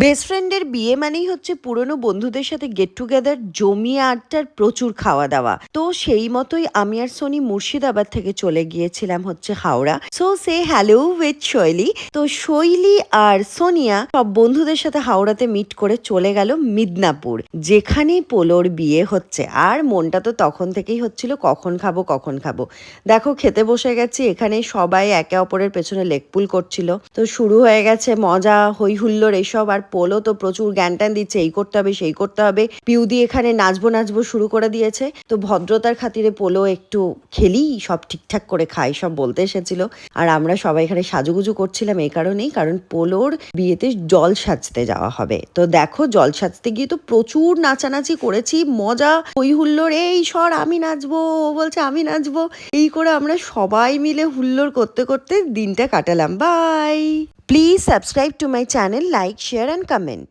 Best ফ্রেন্ডের বিয়ে মানেই হচ্ছে পুরনো বন্ধুদের সাথে গেট টুগেদার, জমিয়ে আড্ডার, প্রচুর খাওয়া দাওয়া। তো সেই মতোই আমি আর সোনি মুর্শিদাবাদ থেকে চলে গিয়েছিলাম হচ্ছে Howrah. So say hello with শৈলী। তো শৈলী আর সোনিয়া সব বন্ধুদের সাথে হাওড়াতে মিট করে চলে গেল মিদনাপুর, যেখানে পোলোর বিয়ে হচ্ছে। আর মনটা তো তখন থেকেই হচ্ছিল কখন খাবো কখন খাবো। দেখো খেতে বসে গেছি, এখানে সবাই একে অপরের পেছনে লেগপুল করছিল। তো শুরু হয়ে গেছে মজা, হই হুল্লোড় এসব। আর পোলো তো প্রচুর জ্ঞান ট্যান দিচ্ছে, এই করতে হবে সেই করতে হবে। পিউদি এখানে নাচবো নাচবো শুরু করে দিয়েছে। তো ভদ্রতার খাতিরে পোলো একটু খেলি, সব ঠিকঠাক করে খাই, সব বলতে এসেছিল। আর আমরা সবাই এখানে সাজুগুজু করছিলাম এই কারণেই, কারণ পোলোর বিয়েতে জল সাজতে যাওয়া হবে। তো দেখো জল সাজতে গিয়ে তো প্রচুর নাচানাচি করেছি, মজা, হই হুল্লোড়, এই সর আমি নাচবো, ও বলছে আমি নাচবো, এই করে আমরা সবাই মিলে হুল্লোড় করতে করতে দিনটা কাটালাম। By. Please subscribe to my channel, like, share and comment.